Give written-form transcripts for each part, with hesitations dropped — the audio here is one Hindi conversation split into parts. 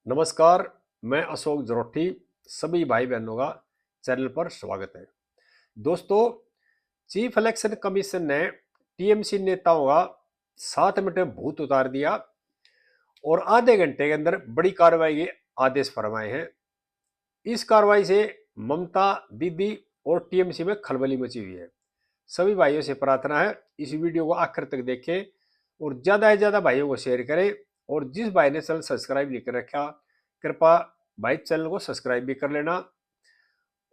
नमस्कार। मैं अशोक जरोठी। सभी भाई बहनों का चैनल पर स्वागत है। दोस्तों, चीफ इलेक्शन कमीशन ने टीएमसी नेताओं का 7 मिनट में भूत उतार दिया और आधे घंटे के अंदर बड़ी कार्रवाई के आदेश फरमाए हैं। इस कार्रवाई से ममता दीदी और टीएमसी में खलबली मची हुई है। सभी भाइयों से प्रार्थना है इस वीडियो को आखिर तक देखें और ज्यादा से ज्यादा भाइयों को शेयर करें। और जिस भाई ने चैनल सब्सक्राइब नहीं कर रखा, कृपया भाई चैनल को सब्सक्राइब भी कर लेना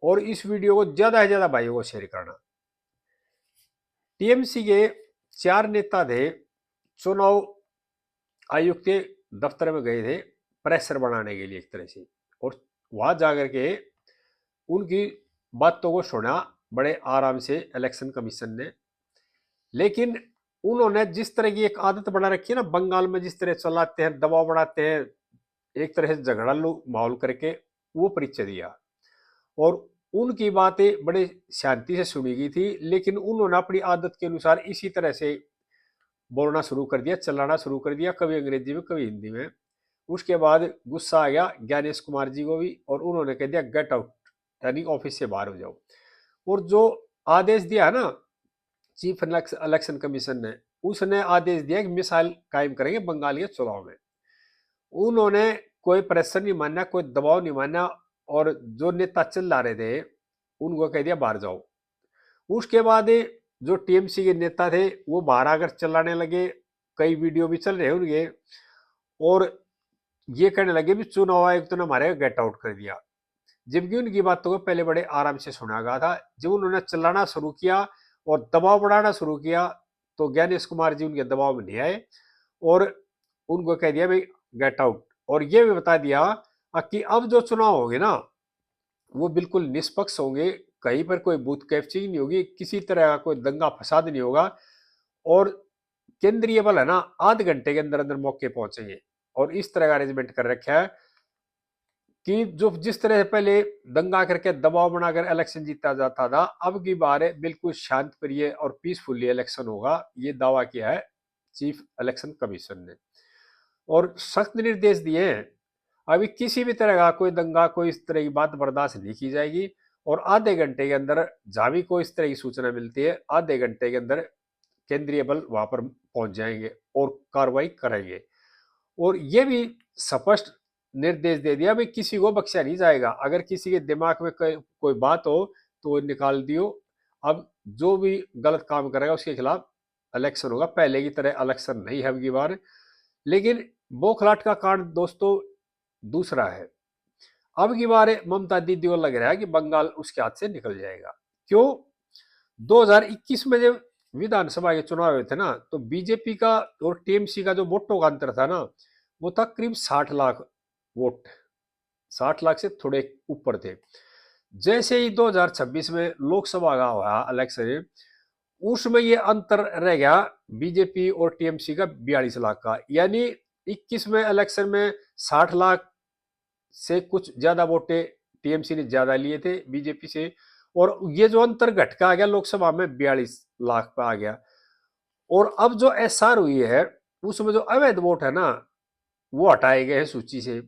और इस वीडियो को ज्यादा से ज्यादा भाइयों को शेयर करना। टीएमसी के 4 नेता थे, चुनाव आयुक्त के दफ्तर में गए थे प्रेशर बनाने के लिए एक तरह से, और वहां जाकर के उनकी बातों को सुना बड़े आराम से इलेक्शन कमीशन ने। लेकिन उन्होंने जिस तरह की एक आदत बना रखी है ना, बंगाल में जिस तरह चलाते हैं, दबाव बनाते हैं, एक तरह से झगड़ालू माहौल करके वो परिचय दिया। और उनकी बातें बड़े शांति से सुनी गई थी, लेकिन उन्होंने अपनी आदत के अनुसार इसी तरह से बोलना शुरू कर दिया, चलाना शुरू कर दिया, कभी अंग्रेजी में कभी हिंदी में। उसके बाद गुस्सा आ गया ज्ञानेश कुमार जी को भी, और उन्होंने कह दिया गेट आउट, यानी ऑफिस से बाहर हो जाओ। और जो आदेश दिया ना चीफ इलेक्शन कमीशन ने, उसने आदेश दिया कि मिसाइल कायम करेंगे बंगाल के चुनाव में। उन्होंने कोई प्रेशर नहीं माना, कोई दबाव नहीं माना, और जो नेता चिल्ला रहे थे उनको कह दिया बाहर जाओ। उसके बाद जो टीएमसी के नेता थे वो बाहर आकर चिल्लाने लगे, कई वीडियो भी चल रहे हैं उनके, और ये कहने लगे भी चुनाव आयुक्त ने हमारे गेट आउट कर दिया। जबकि उनकी बातों को पहले बड़े आराम से सुना गया था। जब उन्होंने चिल्लाना शुरू किया और दबाव बढ़ाना शुरू किया तो ज्ञानेश कुमार जी उनके दबाव में नहीं आए और उनको कह दिया भाई गेट आउट। और ये भी बता दिया कि अब जो चुनाव होंगे ना वो बिल्कुल निष्पक्ष होंगे, कहीं पर कोई बूथ कैप्चरिंग नहीं होगी, किसी तरह का कोई दंगा फसाद नहीं होगा, और केंद्रीय बल है ना आध घंटे के अंदर अंदर मौके पहुंचेंगे। और इस तरह का अरेंजमेंट कर रखा है कि जो जिस तरह से पहले दंगा करके दबाव बनाकर इलेक्शन जीता जाता था, अब की बार बिल्कुल शांत प्रिय और पीसफुली इलेक्शन होगा, ये दावा किया है चीफ इलेक्शन कमीशन ने। और सख्त निर्देश दिए हैं, अभी किसी भी तरह का कोई दंगा, कोई इस तरह की बात बर्दाश्त नहीं की जाएगी। और आधे घंटे के अंदर जहां भी कोई इस तरह की सूचना मिलती है, आधे घंटे के अंदर केंद्रीय बल वहां पर पहुंच जाएंगे और कार्रवाई करेंगे। और ये भी स्पष्ट निर्देश दे दिया भाई किसी को बख्शा नहीं जाएगा, अगर किसी के दिमाग में कोई बात हो तो वो निकाल दियो। अब जो भी गलत काम करेगा उसके खिलाफ इलेक्शन होगा, पहले की तरह इलेक्शन नहीं है अब की बार। लेकिन बौखलाहट का कारण दोस्तों दूसरा है। अब की बार ममता दीदी को लग रहा है कि बंगाल उसके हाथ से निकल जाएगा। क्यों? 2021 में जब विधानसभा के चुनाव हुए थे ना, तो बीजेपी का और टीएमसी का जो वोटों का अंतर था ना, वो था करीब 60 लाख वोट, 60 लाख से थोड़े ऊपर थे। जैसे ही 2026 में लोकसभा का हुआ इलेक्शन, उसमें ये अंतर रह गया बीजेपी और टीएमसी का 42 लाख का। यानी 21 में इलेक्शन में 60 लाख से कुछ ज्यादा वोटे टीएमसी ने ज्यादा लिए थे बीजेपी से, और ये जो अंतर घटका आ गया लोकसभा में 42 लाख पे आ गया। और अब जो एसआर हुई है उसमें जो अवैध वोट है ना वो हटाए गए हैं सूची से,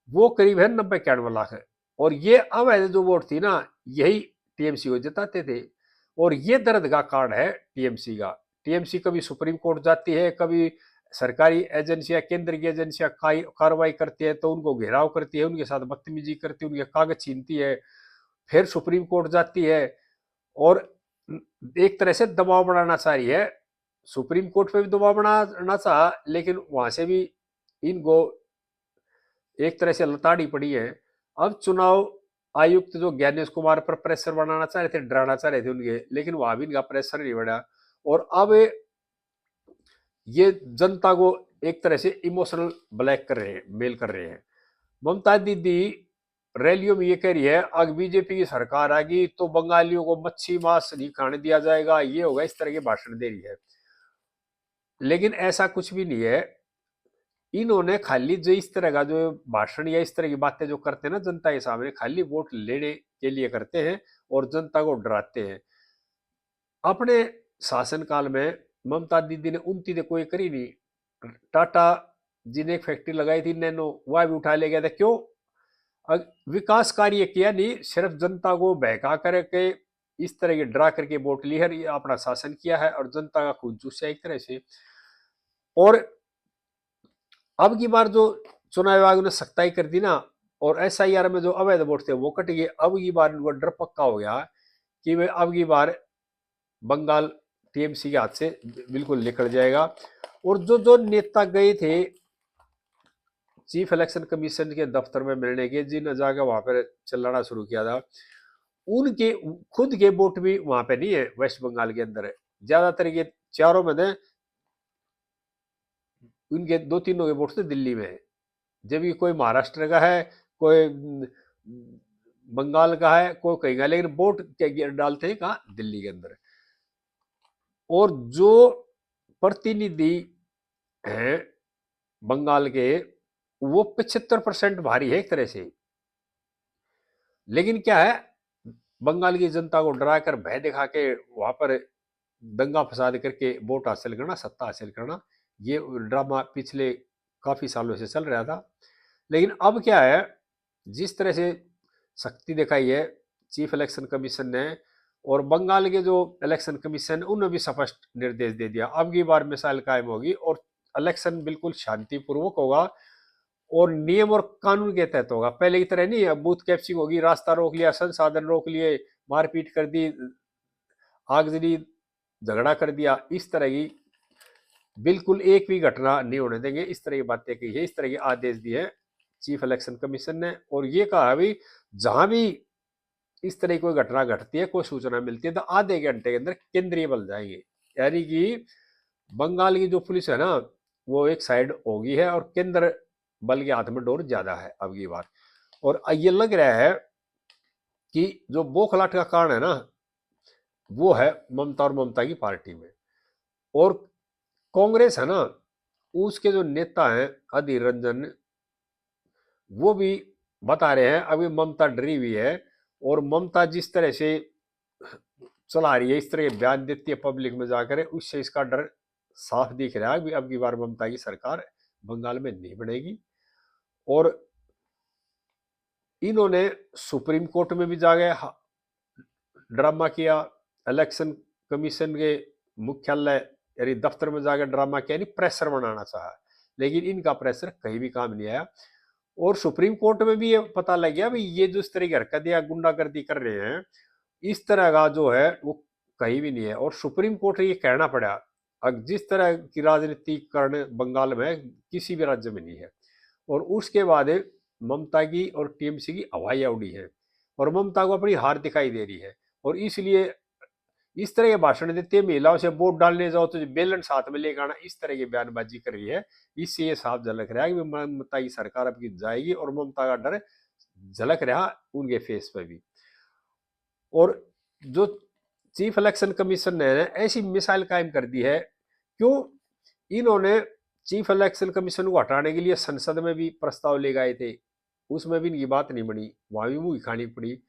वो करीब है 90-91 लाख है। और ये अवैध जो वोट थी ना यही टीएमसी को जिताते थे, और ये दर्द का कारण है टीएमसी का। टीएमसी कभी सुप्रीम कोर्ट जाती है, कभी सरकारी एजेंसियां, केंद्र की एजेंसियां कार्रवाई करती है तो उनको घेराव करती है, उनके साथ बदतमीजी करती है, उनके कागज छीनती है, फिर सुप्रीम कोर्ट जाती है और एक तरह से दबाव बनाना चाह रही है। सुप्रीम कोर्ट पे भी दबाव बनाना चाहा, लेकिन वहां से भी इनको एक तरह से लताड़ी पड़ी है। अब चुनाव आयुक्त जो ज्ञानेश कुमार पर प्रेशर बनाना चाह रहे थे, डराना चाह रहे थे उनके, लेकिन वहां भी इनका प्रेशर नहीं बढ़ा। और अब ये जनता को एक तरह से इमोशनल ब्लैक कर रहे हैं, मेल कर रहे हैं। ममता दीदी रैलियों में ये कह रही है अगर बीजेपी की सरकार आएगी तो बंगालियों को मच्छी मांस नहीं खाने दिया जाएगा, ये होगा, इस तरह के भाषण दे रही है। लेकिन ऐसा कुछ भी नहीं है। इन्होंने खाली जो इस तरह का जो भाषण या इस तरह की बातें जो करते हैं ना जनता के सामने, खाली वोट लेने के लिए करते हैं और जनता को डराते हैं। अपने शासनकाल में ममता दीदी ने उन्नति तो कोई करी नहीं। टाटा जिन्हें एक फैक्ट्री लगाई थी नैनो, वह भी उठा ले गया था। क्यों? विकास कार्य किया नहीं, सिर्फ जनता को बहका करके इस तरह की डरा करके वोट ली है, अपना शासन किया है और जनता का खून चूसा एक तरह से। और अब की बार जो चुनाव आयोग ने सख्ताई कर दी ना, और SIR में जो अवैध वोट थे वो कट गए। अब की बार उनको डर पक्का हो गया कि वे अब की बार बंगाल TMC के हाथ से बिल्कुल निकल जाएगा। और जो जो नेता गए थे चीफ इलेक्शन कमीशन के दफ्तर में मिलने के, जिन जाकर वहां पर चलाना शुरू किया था, उनके खुद के वोट भी वहां पे नहीं है। वेस्ट बंगाल के अंदर ज्यादातर ये चारों में ने उनके 2-3 के वोट तो दिल्ली में है, जबकि कोई महाराष्ट्र का है, कोई बंगाल का है, कोई कहीं का, लेकिन वोट डालते हैं कहाँ? दिल्ली के अंदर। और जो प्रतिनिधि हैं बंगाल के, वो 75% भारी है एक तरह से। लेकिन क्या है, बंगाल की जनता को डरा कर, भय दिखा के वहां पर दंगा फसाद करके वोट हासिल करना, सत्ता हासिल करना, ये ड्रामा पिछले काफी सालों से चल रहा था। लेकिन अब क्या है, जिस तरह से सख्ती दिखाई है चीफ इलेक्शन कमीशन ने, और बंगाल के जो इलेक्शन कमीशन उन्होंने भी स्पष्ट निर्देश दे दिया, अब की बार मिसाइल कायम होगी और इलेक्शन बिल्कुल शांतिपूर्वक होगा और नियम और कानून के तहत होगा। पहले की तरह नहीं, अब बूथ कैप्सिंग होगी, रास्ता रोक लिया, संसाधन रोक लिए, मारपीट कर दी, आगजनी, झगड़ा कर दिया, इस तरह की बिल्कुल एक भी घटना नहीं होने देंगे। इस तरह की बातें की है, इस तरह के आदेश दिए हैं चीफ इलेक्शन कमीशन ने। और ये कहा भी, जहां भी इस तरह की कोई घटना घटती है, कोई सूचना मिलती है, तो आधे घंटे के अंदर केंद्रीय बल जाएंगे। यानी कि बंगाल की जो पुलिस है ना, वो एक साइड होगी है और केंद्र बल के हाथ में डोर ज्यादा है अब की बार। और ये लग रहा है कि जो बौखलाहट का कारण है ना, वो है ममता और ममता की पार्टी में। और कांग्रेस है ना, उसके जो नेता हैं अधीर रंजन, वो भी बता रहे हैं अभी ममता डरी हुई है। और ममता जिस तरह से चला रही है, इस तरह के बयान देती है पब्लिक में जाकर, उससे इसका डर साफ दिख रहा है कि अब की बार ममता की सरकार बंगाल में नहीं बनेगी। और इन्होंने सुप्रीम कोर्ट में भी जाके ड्रामा किया, इलेक्शन कमीशन के मुख्यालय यानी दफ्तर में जाकर ड्रामा किया, यानी प्रेशर बनाना चाहा, लेकिन इनका प्रेशर कहीं भी काम नहीं आया। और सुप्रीम कोर्ट में भी ये पता लग गया भाई, ये जो इस तरह की हरकत या गुंडागर्दी कर रहे हैं, इस तरह का जो है वो कहीं भी नहीं है। और सुप्रीम कोर्ट ये कहना पड़ा, अब जिस तरह की राजनीतिकरण बंगाल में किसी भी राज्य में नहीं है। और उसके बाद ममता की और TMC की हवाई उड़ी है और ममता को अपनी हार दिखाई दे रही है। और इसलिए इस तरह के भाषण देते हैं, महिलाओं से वोट डालने जाओ तो बेलन साथ में लेकर आना, इस तरह की बयानबाजी कर रही है। इससे ये साफ झलक रहा है कि ममता की सरकार अब की जाएगी और ममता का डर झलक रहा उनके फेस पे भी। और जो चीफ इलेक्शन कमीशन ने ऐसी मिसाइल कायम कर दी है, क्यों? इन्होंने चीफ इलेक्शन कमीशन को हटाने के लिए संसद में भी प्रस्ताव ले गए थे, उसमें भी इनकी बात नहीं बनी, वहां भी मुंह खानी पड़ी।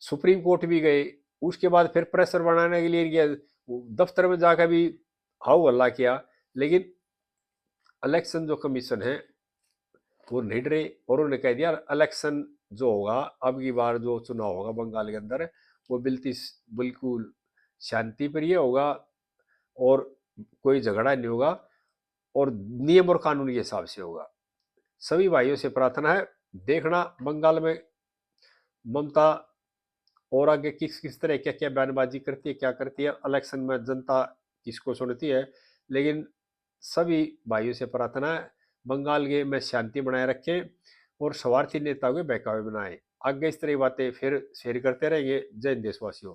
सुप्रीम कोर्ट भी गए, उसके बाद फिर प्रेशर बनाने के लिए गया, दफ्तर में जाकर भी हाउ हल्ला किया, लेकिन इलेक्शन जो कमीशन है वो नहीं डरे और उन्होंने कह दिया इलेक्शन जो होगा, अब की बार जो चुनाव होगा बंगाल के अंदर, वो बिल्कुल शांति प्रिय होगा और कोई झगड़ा नहीं होगा और नियम और कानून के हिसाब से होगा। सभी भाइयों से प्रार्थना है, देखना बंगाल में ममता और आगे किस किस तरह क्या क्या बयानबाजी करती है, क्या करती है, इलेक्शन में जनता किसको चुनती है। लेकिन सभी भाइयों से प्रार्थना है, बंगाल के में शांति बनाए रखें और स्वार्थी नेताओं के बहकावे बनाएं। आगे इस तरह की बातें फिर शेयर करते रहेंगे। जय हिंद देशवासियों।